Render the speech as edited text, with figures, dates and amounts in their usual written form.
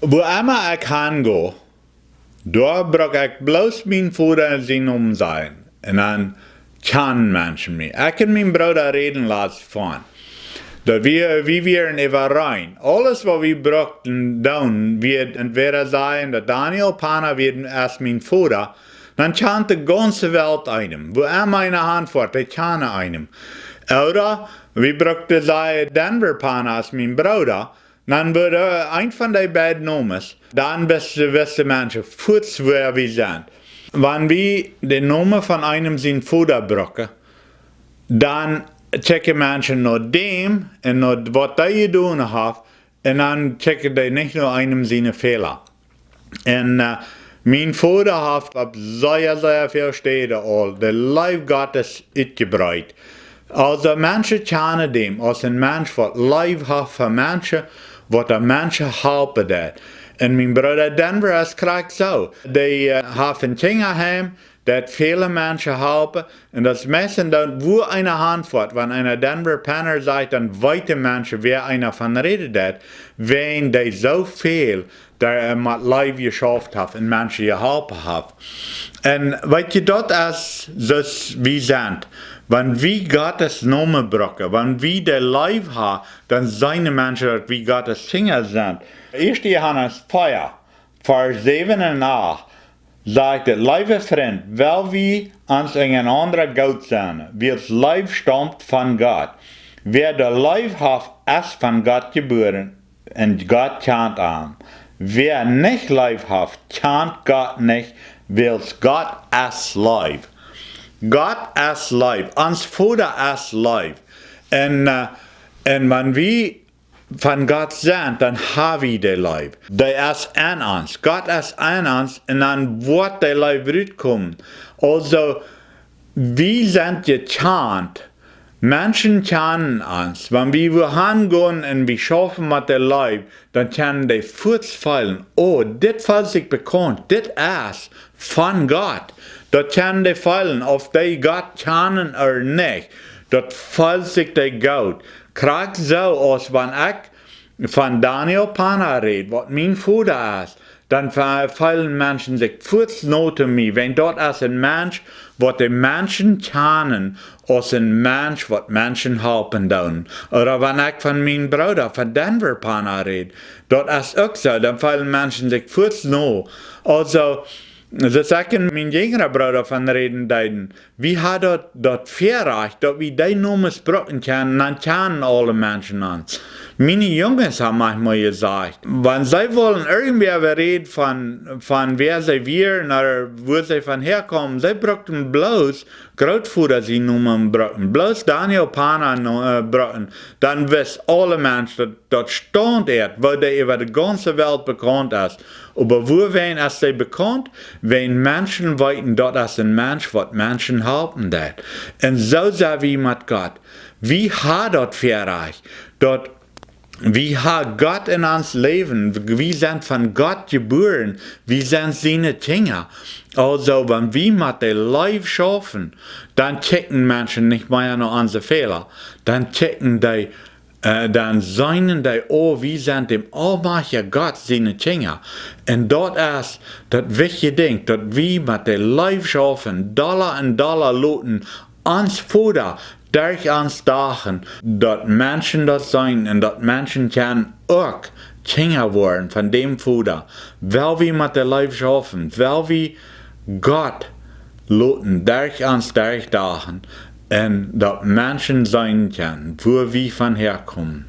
Wo immer ich hingehe, da brauch ich bloß mein Vater sein sein. Und dann kennen Menschen mich. Ich kann meinen Bruder reden lassen von. Dat wie wären even rein. Alles was wir brauchten tun, wird entweder sein, dass Daniel Pana wird als mein Vater, dann kennt die ganze Welt einem. Wo meine Antwort, die kennen einem. Oder wir brauchten sein, Denver Pana als mein Bruder, dann würde ein von den beiden Namen, dann wissen Menschen, kurz wer wir sind. Wenn wir den Namen von einem sein Vater brauchen, dann checken Menschen nach dem und nach was die getan haben, und dann checken die nicht nur einem seine Fehler. Und mein Vater hat auf sehr viele Städte all der Leib Gottes uitgebreidt. Also Menschen kennen dem, als ein Mensch, was Leib hat für Menschen, was der Menschen helfen dat. Und mein Bruder Denver ist gleich so. Die haben Kinder heim, dat viele Menschen helfen. Und das meisten dann, wo eine Antwort, wenn einer Denver Penner sagt, dann weite Menschen, wer einer von redet hat, wenn die so viel der mit Leib geschafft hat und Menschen geholfen hat. Und weißt du, das ist, wie sind. Wenn wir Gottes Namen brauchen, wenn wir den Leib haben, dann sind Menschen, dass wir Gottes Kinder sind. 1. Johannes 4, Vers 7 und 8 sagt, liebe Freund, weil wir uns ein anderer Gott sind, wird Leib stammt von Gott. Wer der Leib hat, ist von Gott geboren und Gott kennt ihn. Wer nicht Leib hat, kennt Gott nicht, weil Gott ist Leib. Gott ist Leib, uns Vater ist Leib. Und wenn wir von Gott sind, dann haben wir den Leib. Der ist in uns. Gott ist in uns und dann wird der Leib rauskommen. Also, wir sind gekannt. Menschen kennen uns. Wenn wir hingehen und wir schaffen mit dem Leib, dann können die fortfallen. Oh, das fällt sich bekannt. Das ist von Gott. Das können die fallen, ob die Gott kennen oder nicht. Das fällt sich die Gott. Krieg so aus, wenn ich von Daniel Pana rede, was mein Vater ist, dann fallen Menschen sich kurz nach mir. Wenn dort ist ein Mensch, was die Menschen kennen, als ein Mensch, was Menschen helfen tun. Oder wenn ich von meinem Bruder, von Denver Pana rede, dort ist auch so, dann fallen Menschen sich kurz nach. Also, so sagen mein jüngerer Bruder von reden deiden, wie hat dort verreicht, dass wir die Nummern brauchen können, dann kennen alle Menschen uns. Meine Jungs haben manchmal gesagt, wenn sie wollen irgendwer reden von wer sie wären oder wo sie von herkommen, sie brauchten bloß Großvater sie Nummern brauchen, bloß Daniel Pana brauchen, dann wissen alle Menschen, dort stand wo der über die ganze Welt bekannt ist. Aber wo wen ist der bekannt? Wenn Menschen weiten, dort ist ein Mensch, was Menschen helfen dat. Und so sind wir mit Gott. Wie hat dort verreicht? Dort wie hat Gott in uns Leben? Wir sind von Gott geboren. Wir sind seine Kinder. Also, wenn wir mit dem Leib schaffen, dann checken Menschen nicht mehr nur unsere Fehler. Dann checken die, dann seien die, oh, wir sind dem allmächtigen Gott seine Kinder. Und dort ist das wichtige Ding, dass wir mit dem Leib schaffen, Dollar und Dollar looten, uns Vater, durch uns dachen, dass Menschen das sein und dass Menschen können auch Kinder werden von dem Vater, weil wir mit der Leib schaffen, weil wir Gott loten durch uns durchdachen und dass Menschen sein können, wo wir von herkommen.